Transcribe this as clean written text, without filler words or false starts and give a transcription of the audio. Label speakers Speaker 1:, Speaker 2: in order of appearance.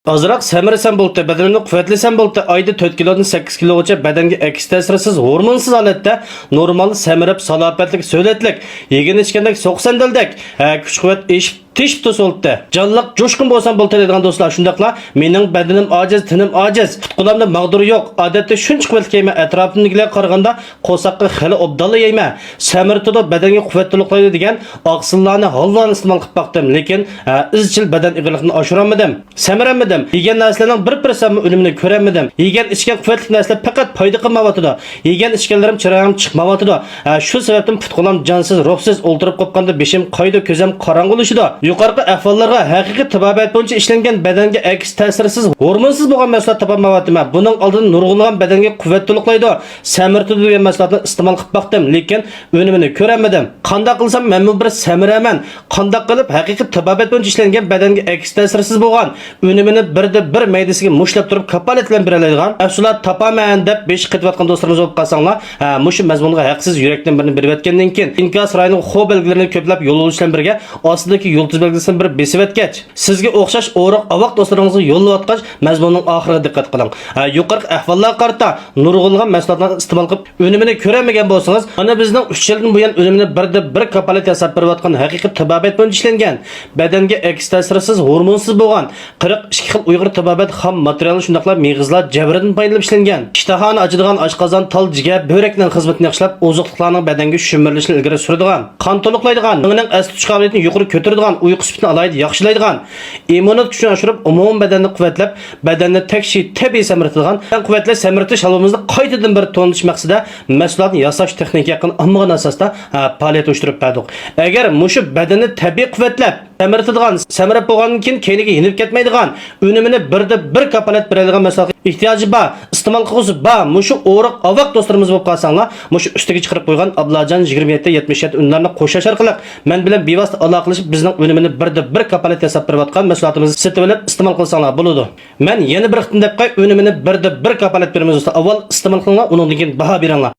Speaker 1: Azroq semirsan bo'ldi, badaningni quvvatlasan bo'ldi, oyda 4 kilodan 8 kilogacha badanga aks ta'sirsiz, hormonsiz holatda normal semirib, salobatlik, so'latlik, yegan ichgandek, so'qsandildek, kuch-quvvat eshib teshib to'soldi. Jonliq, jo'shqin bo'lsam bo'ldi degan do'stlar, shundaqla mening badanim ojiz, tinim ojiz, tutqulamda mag'duri yo'q. Odatda shuncha quvvatli yeyman, atrofimdagilarga qaraganda qo'saqqa xili obdalla yeyman. Samirtida badanga quvvat to'liqlaydi degan oqsillarni hollarni iste'mol qilib baqdim, lekin izchil badan ig'liqni oshirolmadim. Samiramadim. Yegan narsalarning 1% unumini ko'ramadim. Yegan ichgan quvvatli narsalar faqat foyda qilmayotdi. Yegan ichganlarim chirog'im chiqmayotdi. Shu sababdan tutqulam jonsiz, ruhsiz o'ltirib qolganda beshim qayda ko'zim qorong'ulashidi. Yuqorqi ahvollarga haqiqiy tabobat bo'yicha ishlangan badanga aks ta'sirsiz, hormonsiz bo'lgan mahsulot topolmayapman. Buning oldin nurg'unlagan badanga quvvat to'liqlaydi, samirtidi degan mahsulotni iste'mol qilib baqdim, lekin unumini ko'ramadim. Qanday qilsam men bir samiraman? Qanday qilib haqiqiy tabobat bo'yicha ishlangan badanga aks ta'sirsiz bo'lgan unumini birda bir maydasiga mushlab turib kapolat bilan beradigan mahsulot topaman deb besh qetayotgan do'stlarimiz bo'lib qolsanglar, mushu mazmunga haqsiz yurakdan birini berib o'tgandan keyin inkas rayonining xo'p belgilarini ko'plab yo'lovchilar birga ostidagi yulduz belgisini bir besib o'tgach, sizga o'xshash o'roq avoq do'stlaringizga yo'llayotgach, mazmunning oxiriga diqqat qiling. Yuqorqi ahvollarga qarata nurg'unlagan mahsulotlarni iste'mol qilib unumini ko'ramagan bo'lsangiz, ana bizning 3 yildan buyon unumini birda bir kapolat yasab berayotgan haqiqiy tabobat bo'yicha ishlangan, badanga aks ta'sirsiz, hormonsiz bo'lgan 42 xil Uyg'ur tabobat xam materiali shundaqla mig'izlar jabridan foydalanib ishlangan. Ishtahani ochadigan oshqozon, tal, jigar, börekning xizmatini yaxshilab, oziqliqlarning badanga shumirilishini ilgari suradigan, qon to'liqlaydigan, uning asli tush qobiliyatini yuqori ko'taradigan, uyqu sifatini alayda yaxshilaydigan, immunitet kuchini oshirib, umumiy badanni quvvatlab, badanni takshi tabiiy samirtadigan, quvvatli samirtish halvamizni qaytadan bir to'nitish maqsadida mahsulotni yasash texnika yaqin ammogan asosda faoliyat uyushtirib berdik. Agar mushu badanni tabiiy quvvatlab samirtadigan, samirab bo'lgandan keyin keyniga yenib ketmaydigan, unumini birda bir kapolat beradigan mahsulotga ehtiyoji bor, iste'mol qilg'usi bor. Mushu o'roq avoq do'stlarimiz bo'lib qolsanglar, mushu ustiga chiqarib qo'ygan Ablajon 2777 unlarni qo'shash orqali men bilan bevosita aloqalashib bizning unumini birda bir kapolat yasab berayotgan mahsulotimizni sotib olib iste'mol qilsanglar bo'ladi. Men yana bir qitim deb qo'y, unumini birda bir kapolat beramiz do'stlar. Avval iste'mol qilinglar, undan keyin baho beringlar.